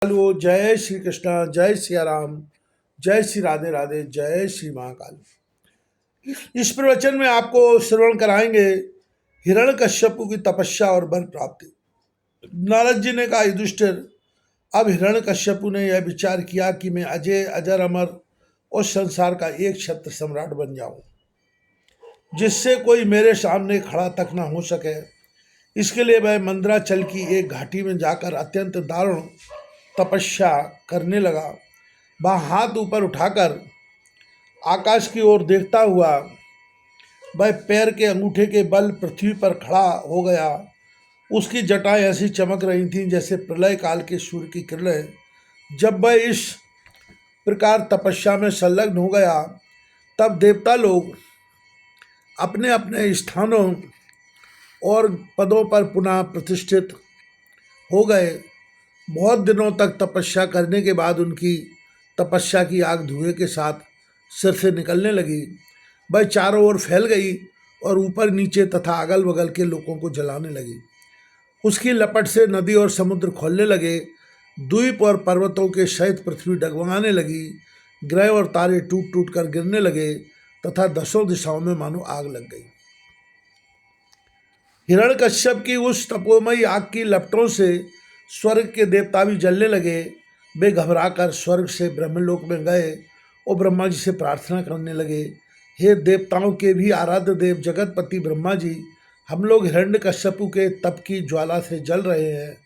Hello, जय श्री कृष्णा, जय सिया राम, जय श्री राधे राधे, जय श्री महाकाल। इस प्रवचन में आपको श्रवण कराएंगे हिरण्यकश्यपु की तपस्या और वर प्राप्ति। नारद जी ने कहा, युधिष्ठिर, अब हिरण्यकश्यपु ने यह विचार किया कि मैं अजय अजर अमर और संसार का एक छत्र सम्राट बन जाऊं, जिससे कोई मेरे सामने खड़ा तक ना हो सके। इसके लिए वह मंदराचल की एक घाटी में जाकर अत्यंत दारुण तपस्या करने लगा। वह हाथ ऊपर उठाकर आकाश की ओर देखता हुआ वह पैर के अंगूठे के बल पृथ्वी पर खड़ा हो गया। उसकी जटाएं ऐसी चमक रही थीं जैसे प्रलय काल के सूर्य की किरणें। जब वह इस प्रकार तपस्या में संलग्न हो गया, तब देवता लोग अपने अपने स्थानों और पदों पर पुनः प्रतिष्ठित हो गए। बहुत दिनों तक तपस्या करने के बाद उनकी तपस्या की आग धुएं के साथ सिर से निकलने लगी। वह चारों ओर फैल गई और ऊपर नीचे तथा अगल बगल के लोगों को जलाने लगी। उसकी लपट से नदी और समुद्र खोलने लगे। द्वीप और पर्वतों के सहित पृथ्वी डगमगाने लगी। ग्रह और तारे टूट टूट कर गिरने लगे तथा दसों दिशाओं में मानो आग लग गई। हिरण्यकश्यप की उस तपोमयी आग की लपटों से स्वर्ग के देवता भी जलने लगे। वे घबराकर स्वर्ग से ब्रह्मलोक में गए और ब्रह्मा जी से प्रार्थना करने लगे, हे देवताओं के भी आराध्य देव जगतपति ब्रह्मा जी, हम लोग हिरण्यकश्यपु के तप की ज्वाला से जल रहे हैं।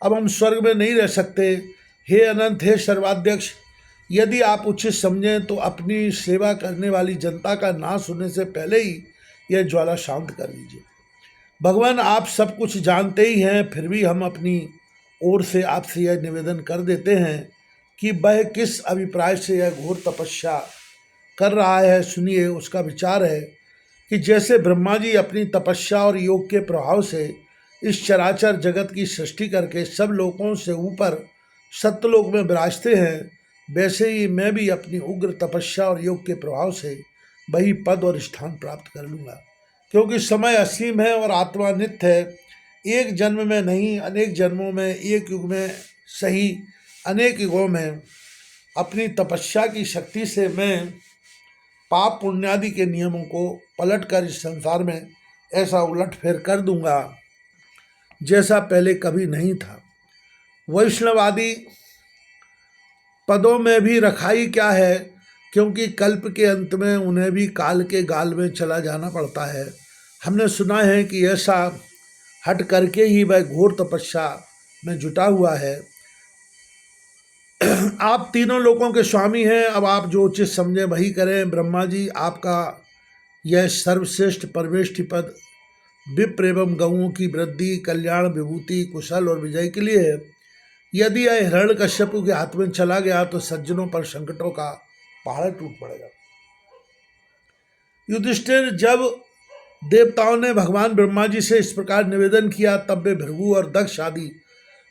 अब हम स्वर्ग में नहीं रह सकते। हे अनंत, हे सर्वाध्यक्ष, यदि आप उचित समझें तो अपनी सेवा करने वाली जनता का नाश होने से पहले ही यह ज्वाला शांत कर दीजिए। भगवान, आप सब कुछ जानते ही हैं, फिर भी हम अपनी ओर से आपसे यह निवेदन कर देते हैं कि वह किस अभिप्राय से यह घोर तपस्या कर रहा है। सुनिए, उसका विचार है कि जैसे ब्रह्मा जी अपनी तपस्या और योग के प्रभाव से इस चराचर जगत की सृष्टि करके सब लोगों से ऊपर सत्यलोक में विराजते हैं, वैसे ही मैं भी अपनी उग्र तपस्या और योग के प्रभाव से वही पद और स्थान प्राप्त कर लूँगा। क्योंकि समय असीम है और आत्मा नित्य है। एक जन्म में नहीं, अनेक जन्मों में, एक युग में सही अनेक युगों में अपनी तपस्या की शक्ति से मैं पाप पुण्यादि के नियमों को पलटकर इस संसार में ऐसा उलटफेर कर दूंगा जैसा पहले कभी नहीं था। वैष्णवादि पदों में भी रखाई क्या है, क्योंकि कल्प के अंत में उन्हें भी काल के गाल में चला जाना पड़ता है। हमने सुना है कि ऐसा हट करके ही वह घोर तपस्या में जुटा हुआ है। आप तीनों लोकों के स्वामी हैं, अब आप जो उचित समझे वही करें। ब्रह्मा जी, आपका यह सर्वश्रेष्ठ परमेष्ठि पद विप्र एवं गौओं की वृद्धि, कल्याण, विभूति, कुशल और विजय के लिए है। यदि यह हिरण्यकश्यपु के हाथ में चला गया तो सज्जनों पर संकटों का पहाड़ टूट पड़ेगा। युधिष्ठिर, जब देवताओं ने भगवान ब्रह्मा जी से इस प्रकार निवेदन किया, तब वे भृगु और दक्ष आदि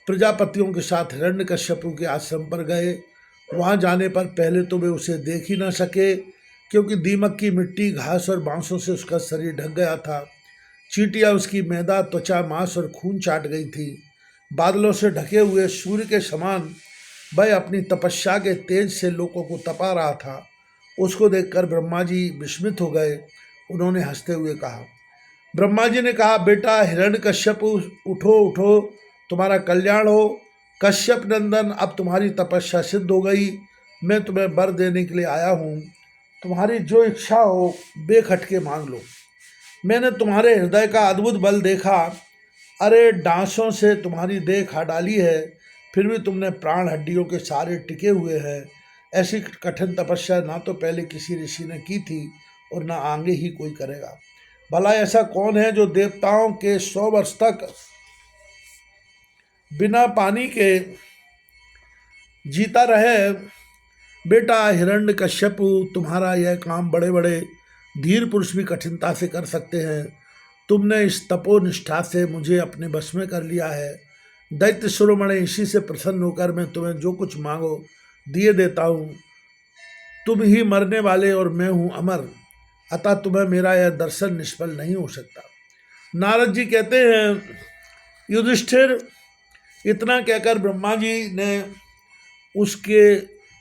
प्रजापतियों के साथ हिरण्यकश्यपु के आश्रम पर गए। वहां जाने पर पहले तो वे उसे देख ही न सके, क्योंकि दीमक की मिट्टी, घास और बांसों से उसका शरीर ढक गया था। चींटियां उसकी मैदा, त्वचा, मांस और खून चाट गई थी। बादलों से ढके हुए सूर्य के समान वह अपनी तपस्या के तेज से लोगों को तपा रहा था। उसको देखकर ब्रह्मा जी विस्मित हो गए। उन्होंने हंसते हुए कहा, ब्रह्मा जी ने कहा, बेटा हिरण्यकश्यपु, उठो उठो, तुम्हारा कल्याण हो। कश्यप नंदन, अब तुम्हारी तपस्या सिद्ध हो गई। मैं तुम्हें वर देने के लिए आया हूँ। तुम्हारी जो इच्छा हो बेखटके मांग लो। मैंने तुम्हारे हृदय का अद्भुत बल देखा। अरे, डांसों से तुम्हारी देह खा डाली है, फिर भी तुमने प्राण हड्डियों के सारे टिके हुए हैं। ऐसी कठिन तपस्या ना तो पहले किसी ऋषि ने की थी और ना आगे ही कोई करेगा। भला ऐसा कौन है जो देवताओं के 100 वर्ष तक बिना पानी के जीता रहे। बेटा हिरण्यकश्यपु, तुम्हारा यह काम बड़े बड़े धीर पुरुष भी कठिनता से कर सकते हैं। तुमने इस तपोनिष्ठा से मुझे अपने बस में कर लिया है। दैत्य शिरोमणि, इसी से प्रसन्न होकर मैं तुम्हें जो कुछ मांगो दिए देता हूँ। तुम ही मरने वाले और मैं हूँ अमर, अतः तुम्हें मेरा यह दर्शन निष्फल नहीं हो सकता। नारद जी कहते हैं, युधिष्ठिर, इतना कहकर ब्रह्मा जी ने उसके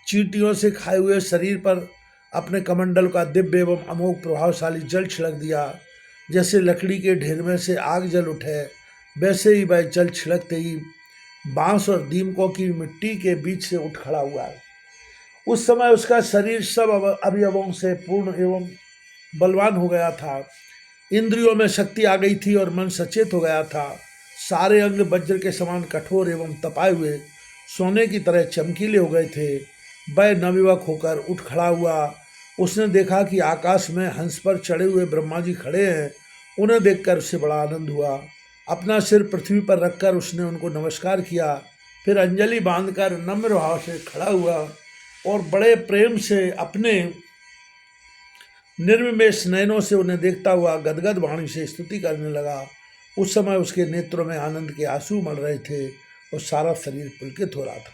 चींटियों से खाए हुए शरीर पर अपने कमंडल का दिव्य एवं अमोघ प्रभावशाली जल छिड़क दिया। जैसे लकड़ी के ढेर में से आग जल उठे, वैसे ही वह जल छिड़कते ही बांस और दीमकों की मिट्टी के बीच से उठ खड़ा हुआ। उस समय उसका शरीर सब अवयवों से पूर्ण एवं बलवान हो गया था। इंद्रियों में शक्ति आ गई थी और मन सचेत हो गया था। सारे अंग वज्र के समान कठोर एवं तपाए हुए सोने की तरह चमकीले हो गए थे। वह नवयुवक होकर उठ खड़ा हुआ। उसने देखा कि आकाश में हंस पर चढ़े हुए ब्रह्मा जी खड़े हैं। उन्हें देखकर उसे बड़ा आनंद हुआ। अपना सिर पृथ्वी पर रखकर उसने उनको नमस्कार किया। फिर अंजलि बांधकर नम्र भाव से खड़ा हुआ और बड़े प्रेम से अपने निर्विमेष नयनों से उन्हें देखता हुआ गदगद वाणी से स्तुति करने लगा। उस समय उसके नेत्रों में आनंद के आंसू मर रहे थे और सारा शरीर पुलकित हो रहा था।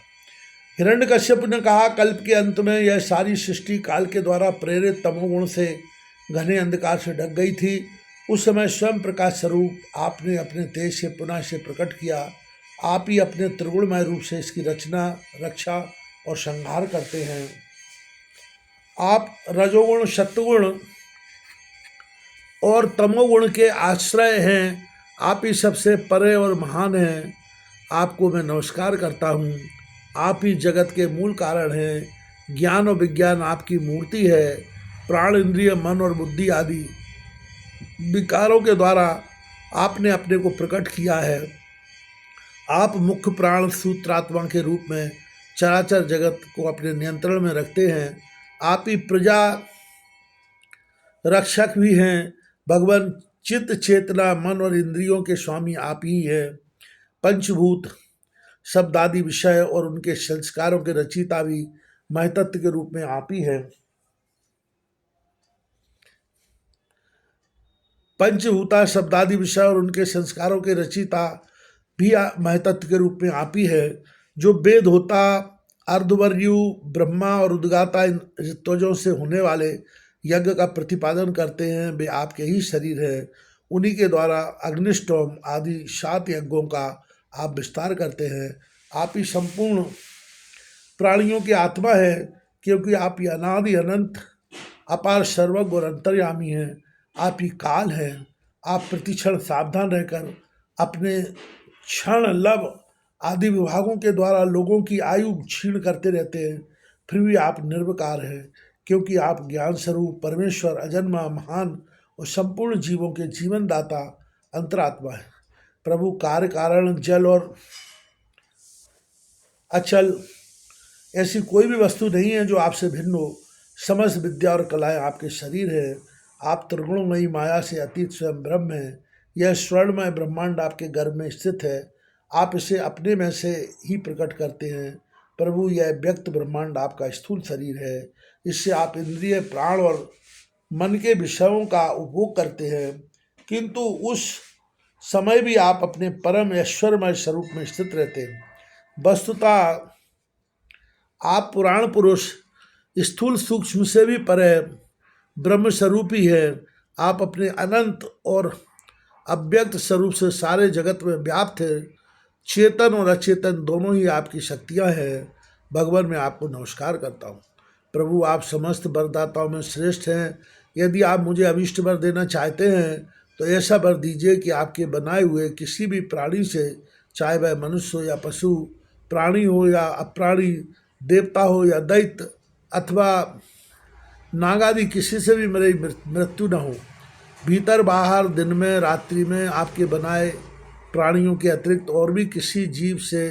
हिरण्यकश्यप ने कहा, कल्प के अंत में यह सारी सृष्टि काल के द्वारा प्रेरित तमोगुण से घने अंधकार से ढक गई थी। उस समय स्वयं प्रकाश स्वरूप आपने अपने तेज से पुनः से प्रकट किया। आप ही अपने त्रिगुणमय रूप से इसकी रचना, रक्षा और संहार करते हैं। आप रजोगुण, सत्वगुण और तमोगुण के आश्रय हैं। आप ही सबसे परे और महान हैं। आपको मैं नमस्कार करता हूँ। आप ही जगत के मूल कारण हैं। ज्ञान और विज्ञान आपकी मूर्ति है। प्राण, इंद्रिय, मन और बुद्धि आदि विकारों के द्वारा आपने अपने को प्रकट किया है। आप मुख्य प्राण सूत्रात्मा के रूप में चराचर जगत को अपने नियंत्रण में रखते हैं। आप ही प्रजा रक्षक भी हैं। भगवान चित्त, चेतना, मन और इंद्रियों के स्वामी आप ही हैं। पंचभूत, शब्दादि विषय और उनके संस्कारों के रचयिता भी महतत्व के रूप में आप ही हैं। पंचभूता, शब्दादि विषय और उनके संस्कारों के रचयिता भी महतत्व के रूप में आप ही है। जो वेद होता, अर्धवर्यु, ब्रह्मा और उद्गाता इन ऋत्वजों से होने वाले यज्ञ का प्रतिपादन करते हैं, वे आपके ही शरीर हैं। उन्हीं के द्वारा अग्निष्टोम आदि 7 यज्ञों का आप विस्तार करते हैं। आप ही संपूर्ण प्राणियों की आत्मा है, क्योंकि आप ही अनादि अनंत अपार सर्वज्ञ और अंतर्यामी हैं। आप ही काल हैं। आप प्रतिक्षण सावधान रहकर अपने क्षण, लव आदि विभागों के द्वारा लोगों की आयु क्षीण करते रहते हैं। फिर भी आप निर्विकार हैं, क्योंकि आप ज्ञान स्वरूप परमेश्वर, अजन्मा, महान और संपूर्ण जीवों के जीवन दाता अंतरात्मा है। प्रभु, कार्य कारण, जल और अचल ऐसी कोई भी वस्तु नहीं है जो आपसे भिन्न हो। समस्त विद्या और कलाएं आपके शरीर है। आप त्रिगुणमयी माया से अतीत स्वयं ब्रह्म है। यह स्वर्णमय ब्रह्मांड आपके गर्भ में स्थित है। आप इसे अपने में से ही प्रकट करते हैं। प्रभु, यह व्यक्त ब्रह्मांड आपका स्थूल शरीर है। इससे आप इंद्रिय, प्राण और मन के विषयों का उपभोग करते हैं, किंतु उस समय भी आप अपने परम ऐश्वर्यमय स्वरूप में स्थित रहते हैं। वस्तुतः आप पुराण पुरुष, स्थूल सूक्ष्म से भी परे ब्रह्म स्वरूप ही है। आप अपने अनंत और अव्यक्त स्वरूप से सारे जगत में व्याप्त है। चेतन और अचेतन दोनों ही आपकी शक्तियां हैं। भगवान, मैं आपको नमस्कार करता हूँ। प्रभु, आप समस्त वरदाताओं में श्रेष्ठ हैं। यदि आप मुझे अभीष्ट वर देना चाहते हैं तो ऐसा वर दीजिए कि आपके बनाए हुए किसी भी प्राणी से, चाहे वह मनुष्य हो या पशु, प्राणी हो या अप्राणी, देवता हो या दैत्य अथवा नागादि, किसी से भी मेरी मृत्यु न हो। भीतर बाहर, दिन में रात्रि में आपके बनाए प्राणियों के अतिरिक्त और भी किसी जीव से,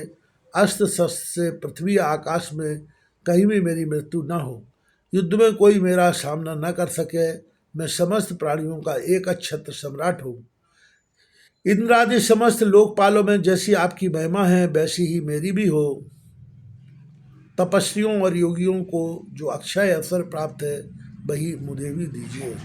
अस्त्र शस्त्र से, पृथ्वी आकाश में कहीं भी मेरी मृत्यु न हो। युद्ध में कोई मेरा सामना न कर सके। मैं समस्त प्राणियों का एक अक्षत्र सम्राट हूँ। इंद्रादि समस्त लोकपालों में जैसी आपकी महिमा है, वैसी ही मेरी भी हो। तपस्वियों और योगियों को जो अक्षय अवसर प्राप्त है, वही मुझे भी दीजिए।